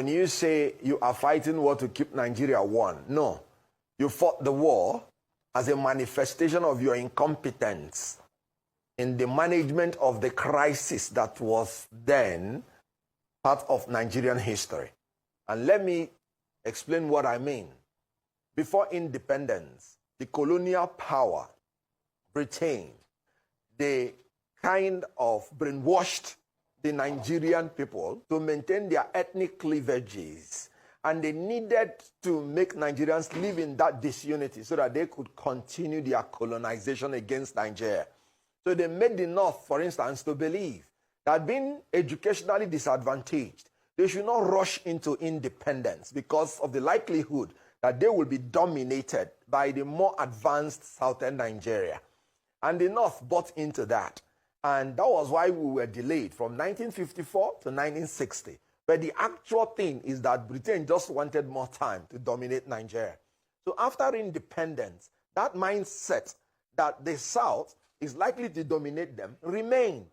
when you say you are fighting war to keep Nigeria one, no. You fought the war as a manifestation of your incompetence in the management of the crisis that was then part of Nigerian history. And let me explain what I mean. Before independence, the colonial power, Britain, they kind of brainwashed the Nigerian people to maintain their ethnic cleavages. And they needed to make Nigerians live in that disunity so that they could continue their colonization against Nigeria. So they made the North, for instance, to believe that being educationally disadvantaged, they should not rush into independence because of the likelihood that they will be dominated by the more advanced southern Nigeria. And the North bought into that. And that was why we were delayed from 1954 to 1960. But the actual thing is that Britain just wanted more time to dominate Nigeria. So after independence, that mindset that the South is likely to dominate them remained.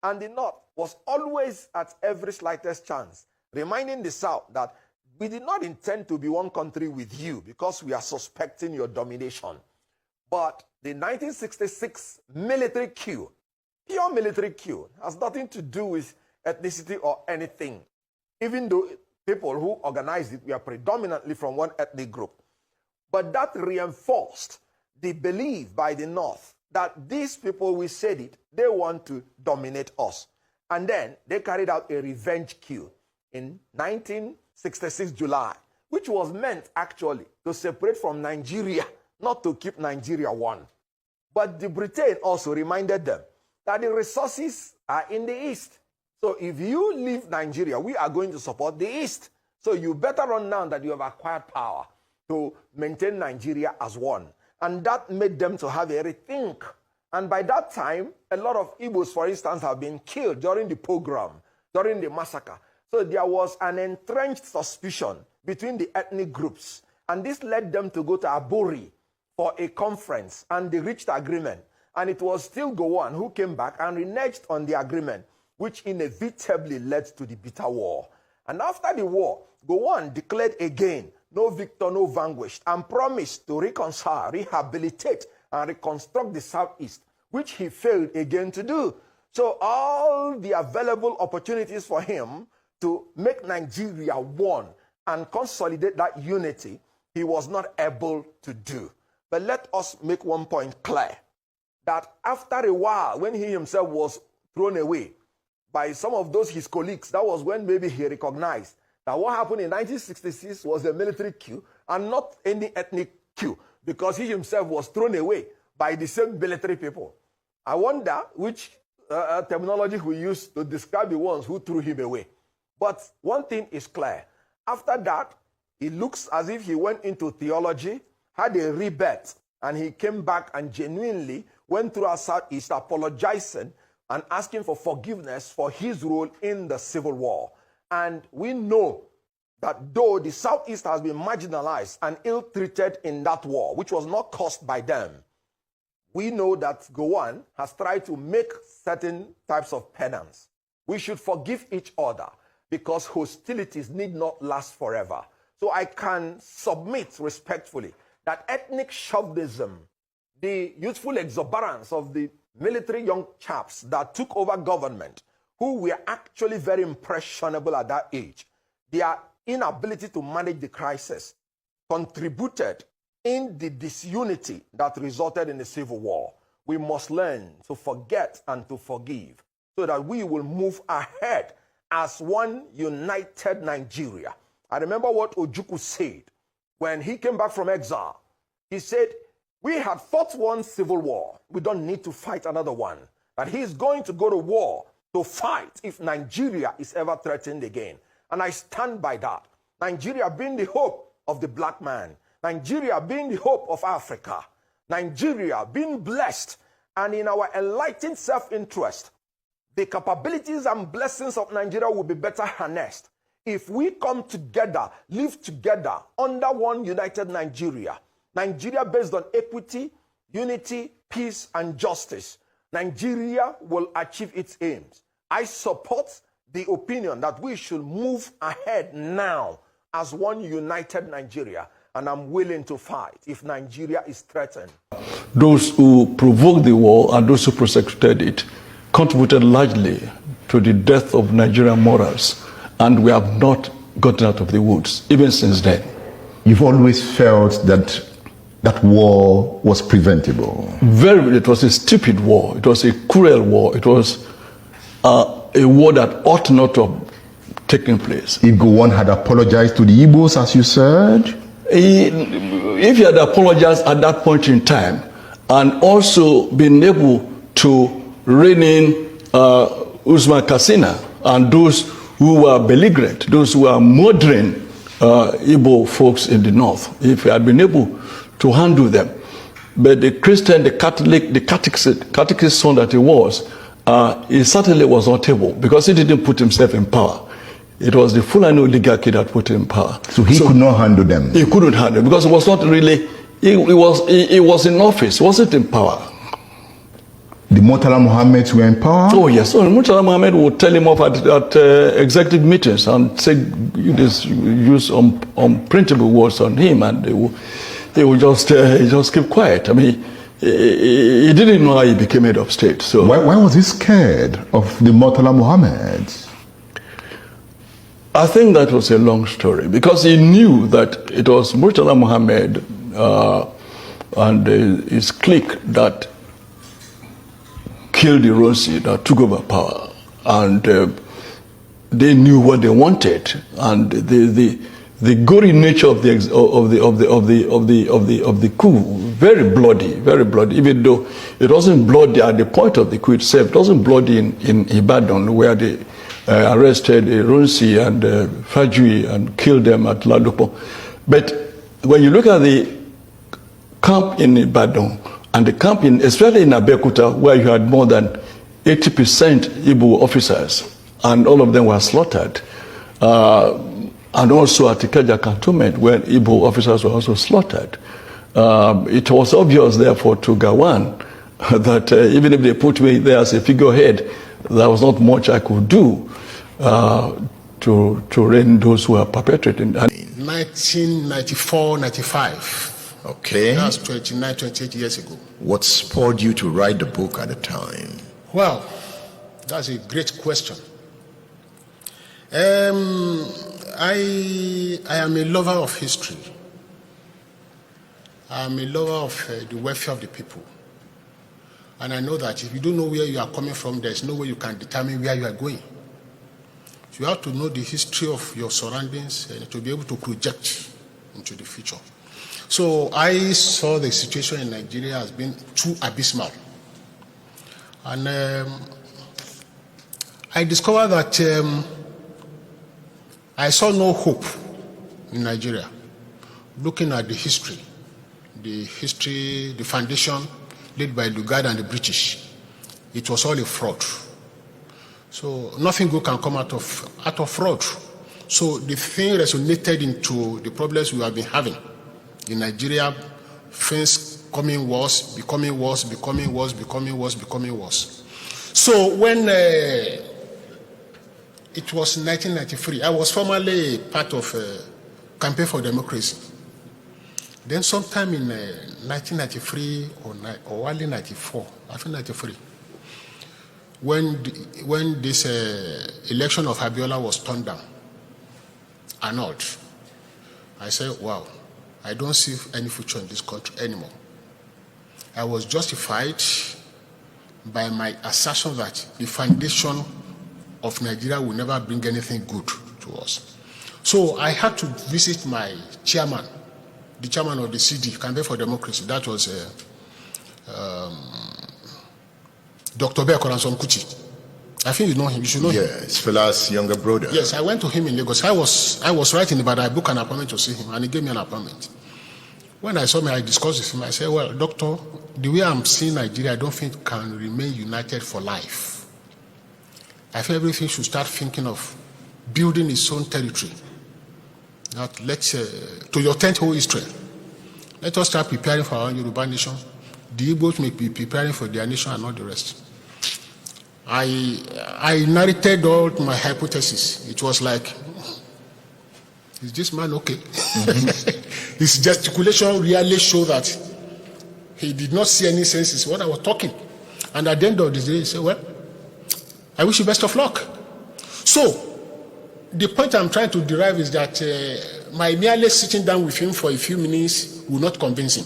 And the North was always at every slightest chance, reminding the South that we did not intend to be one country with you because we are suspecting your domination. But the 1966 military coup, pure military coup, has nothing to do with ethnicity or anything. Even though people who organized it were predominantly from one ethnic group. But that reinforced the belief by the North that these people, we said it, they want to dominate us. And then they carried out a revenge coup in 1966 July, which was meant actually to separate from Nigeria, not to keep Nigeria one. But the Britain also reminded them that the resources are in the East. So if you leave Nigeria, we are going to support the East. So you better run now that you have acquired power to maintain Nigeria as one. And that made them to have a rethink. And by that time, a lot of Igbos, for instance, have been killed during the pogrom, during the massacre. So there was an entrenched suspicion between the ethnic groups. And this led them to go to Aburi for a conference. And they reached agreement. And it was still Gowon who came back and reneged on the agreement, which inevitably led to the bitter war. And after the war, Gowon declared again, no victor, no vanquished, and promised to reconcile, rehabilitate, and reconstruct the Southeast, which he failed again to do. So all the available opportunities for him to make Nigeria one and consolidate that unity, he was not able to do. But let us make one point clear, that after a while, when he himself was thrown away by some of those his colleagues, that was when maybe he recognized that what happened in 1966 was a military coup and not any ethnic coup, because he himself was thrown away by the same military people. I wonder which terminology we use to describe the ones who threw him away. But one thing is clear. After that, it looks as if he went into theology, had a rebirth, and he came back and genuinely went through our Southeast apologizing and asking for forgiveness for his role in the Civil War. And we know that though the Southeast has been marginalized and ill-treated in that war, which was not caused by them, we know that Gowon has tried to make certain types of penance. We should forgive each other because hostilities need not last forever. So I can submit respectfully that ethnic chauvinism, the youthful exuberance of the military young chaps that took over government, who were actually very impressionable at that age, their inability to manage the crisis contributed in the disunity that resulted in the Civil War. We must learn to forget and to forgive so that we will move ahead as one united Nigeria. I remember what Ojukwu said when he came back from exile. He said, we had fought one civil war. We don't need to fight another one. That he is going to go to war to fight if Nigeria is ever threatened again. And I stand by that. Nigeria being the hope of the black man. Nigeria being the hope of Africa. Nigeria being blessed, and in our enlightened self-interest, the capabilities and blessings of Nigeria will be better harnessed if we come together, live together under one united Nigeria. Nigeria based on equity, unity, peace, and justice. Nigeria will achieve its aims. I support the opinion that we should move ahead now as one united Nigeria, and I'm willing to fight if Nigeria is threatened. Those who provoked the war and those who prosecuted it contributed largely to the death of Nigerian morals, and we have not gotten out of the woods, even since then. You've always felt that that war was preventable? It was a stupid war. It was a cruel war. It was a war that ought not to have taken place. If Gowon had apologized to the Igbos, as you said? If he had apologized at that point in time, and also been able to rein in Usman Katsina and those who were belligerent, those who were murdering Igbo folks in the north, if he had been able to handle them. But the Christian, the Catholic, the catechist son that he was, he certainly was not able, because he didn't put himself in power. It was the Fulani oligarchy that put him in power. So he could not handle them? He couldn't handle them, because it was not really, he was in office, wasn't in power. The Murtala Muhammads were in power? Oh yes, so Murtala Muhammad would tell him off at executive meetings and say, use unprintable words on him, and he would just keep quiet. I mean, he didn't know how he became head of state. So why was he scared of the Murtala Muhammads? I think that was a long story, because he knew that it was Murtala Muhammad and his clique that killed the Ronsi, that took over power, and they knew what they wanted, and the gory nature of the coup, very bloody. Even though it wasn't bloody at the point of the coup itself, it wasn't bloody in Ibadan, where they arrested Ronsi and Fajui and killed them at Ladopo. But when you look at the camp in Ibadan and the camp especially in Abeokuta, where you had more than 80% Igbo officers, and all of them were slaughtered, and also at Ikeja cantonment, where Igbo officers were also slaughtered, it was obvious, therefore, to Gowon that even if they put me there as a figurehead, there was not much I could do to rein those who are perpetrating. 1994, 95. Okay. That's 29, 28 years ago. What spurred you to write the book at the time? Well, that's a great question. I am a lover of history. I am a lover of the welfare of the people. And I know that if you don't know where you are coming from, there's no way you can determine where you are going. You have to know the history of your surroundings to be able to project into the future. So I saw the situation in Nigeria as being too abysmal. And I discovered that I saw no hope in Nigeria. Looking at the history, the foundation laid by Lugard and the British, it was all a fraud. So nothing good can come out of fraud. So the thing resonated into the problems we have been having in Nigeria, things becoming worse. So when it was 1993, I was formerly part of Campaign for Democracy. Then sometime in 1993 or early 94, I think 93, when this election of Abiola was turned down, annulled, I said, wow, I don't see any future in this country anymore. I was justified by my assertion that the foundation of Nigeria will never bring anything good to us. So I had to visit my chairman, the chairman of the CD, Campaign for Democracy. That was Dr. Bekoranson Kuti. I think you know him. You should know him. Yeah, it's Fela's younger brother. Yes, I went to him in Lagos. I was writing about it. I booked an appointment to see him, and he gave me an appointment. When I saw him, I discussed with him. I said, well, doctor, the way I'm seeing Nigeria, I don't think can remain united for life. I feel everything should start thinking of building its own territory. Not let's to your 10th whole history. Let us start preparing for our Yoruba nation. The Igbos may be preparing for their nation and not the rest. I narrated all my hypotheses. It was like, is this man okay? His gesticulation really showed that he did not see any sense in what I was talking. And at the end of the day, he said, well, I wish you best of luck. So, the point I'm trying to derive is that my merely sitting down with him for a few minutes will not convince him.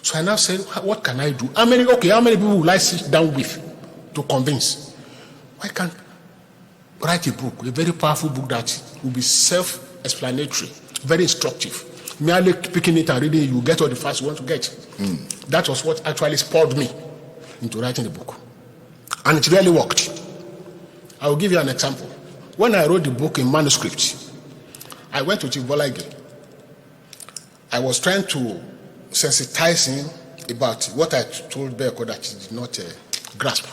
So I now said, what can I do? How many people will I sit down with to convince? Why can't I write a book, a very powerful book that will be self-explanatory, very instructive. Merely picking it and reading it, you get all the facts you want to get. That was what actually spurred me into writing the book. And it really worked. I will give you an example. When I wrote the book in manuscript, I went to Chief Bolage. I was trying to sensitize him about what I told Beko that he did not grasp.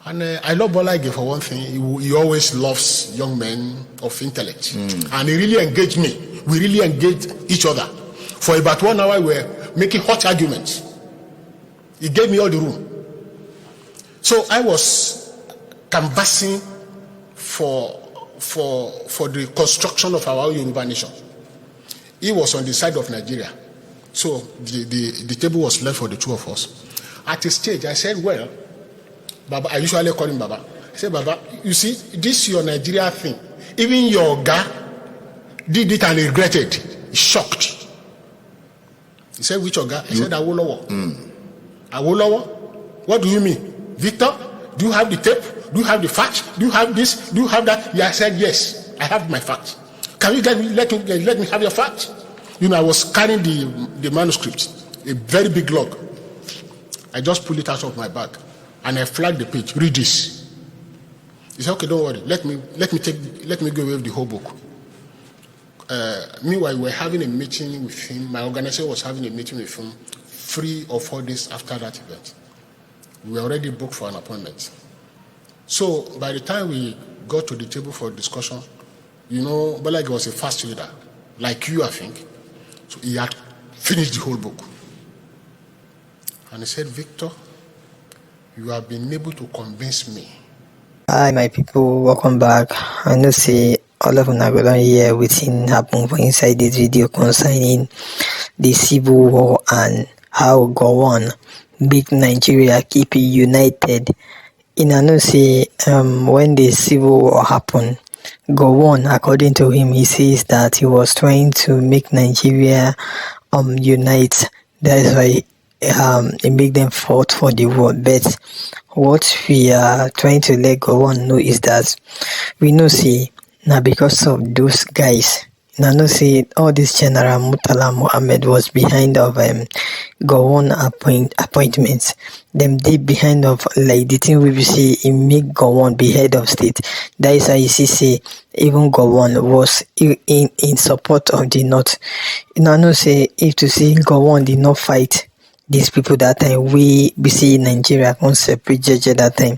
And I love Bolage for one thing. He always loves young men of intellect. And he really engaged me. We really engaged each other. For about 1 hour, we were making hot arguments. He gave me all the room. So I was canvassing for the construction of our Yoruba nation. He was on the side of Nigeria. So the table was left for the two of us. At a stage, I said, well, Baba, I usually call him Baba. I said, Baba, you see, this your Nigeria thing. Even your guy did it and regretted. He's shocked. He said, which Oga? I said, Awolowo. Awolowo? What do you mean? Victor, do you have the tape? Do you have the facts? Do you have this? Do you have that? Yeah, I said, yes, I have my facts. Can you let me have your facts? You know, I was carrying the manuscript, a very big log. I just pulled it out of my bag and I flagged the page. Read this. He said, okay, don't worry. Let me go away with the whole book. Meanwhile, we were having a meeting with him. My organizer was having a meeting with him 3 or 4 days after that event. We were already booked for an appointment. So by the time we got to the table for discussion, you know, Bolage was a fast reader, like you, I think. So he had finished the whole book. And he said, Victor, you have been able to convince me. Hi, my people, welcome back. I know say all of una go don hear wetin happen for inside this video concerning the civil war and how Gowon make Nigeria keep united. I know say when the civil war happened, Gowon, according to him, he says that he was trying to make Nigeria unite. That is why he make them fight for the war. But what we are trying to let Gowon know is that we know see now because of those guys. Now no see all this General Murtala Mohammed was behind of Gowon appointments. Them did behind of like the thing we see in make Gowon be head of state. That is how you see say even Gowon was in support of the North. Now no say if to see Gowon did not fight these people that time, we see Nigeria can separate Jeje that time.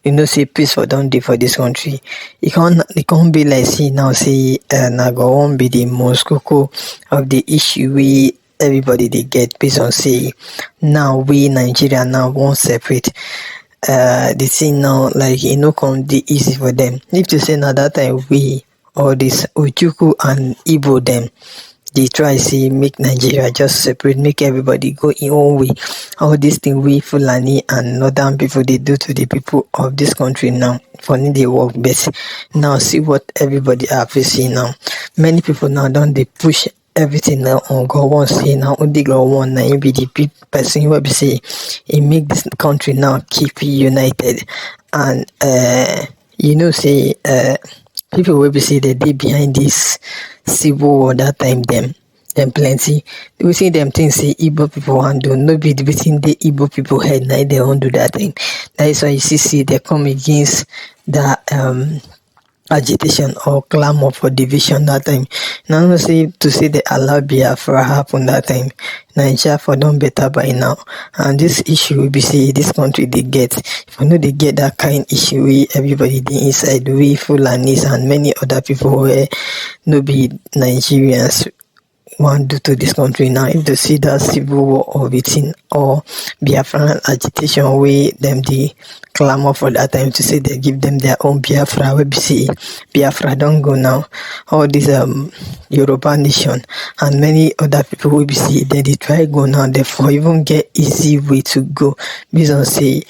You know, say peace for don't do for this country. It can't be like see now say na Gowon be the most cocoa of the issue we everybody they get based on say now we Nigeria now won't separate. The thing now like it no come the easy for them. If to say now that time we all this Ojuku and Igbo them they try see make Nigeria just separate, make everybody go in own way. All these things we Fulani and northern people they do to the people of this country now. Funny they work best. Now see what everybody are facing now. Many people now don't they push everything now on Gowon say now only Gowon now be the person who will say he make this country now keep united. And you know say people will be say that they behind this civil war that time them plenty. We see them things say Igbo people want do no be between the Igbo people head now they won't do that thing. That is why you see they come against the agitation or clamor for division that time. Now no say to say they allow Biafra happen that time. Nigeria for done better by now. And this issue will be say this country they get. If you know they get that kind issue we everybody the inside we Fulanis and many other people where no be Nigerians want to do to this country now. If they see that civil war or within or Biafra agitation where them the clamor for that time to say they give them their own Biafra, we see Biafra don't go now. All these Yoruba nation and many other people will be see they try go now, therefore even get easy way to go based on say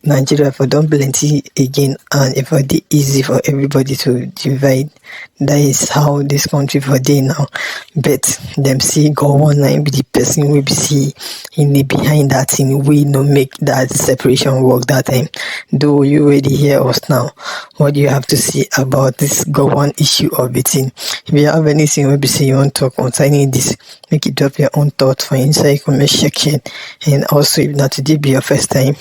Nigeria for don't plenty again and it for the easy for everybody to divide. That is how this country for day now. But them see Gowon and be the person we be see in the behind that thing we no make that separation work that time. Though you already hear us now, what do you have to say about this Gowon issue of it? If you have anything we be see you want to talk concerning this, make it drop your own thoughts for inside comment section. And also if not today be your first time,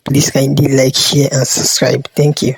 please kindly like, share and subscribe. Thank you.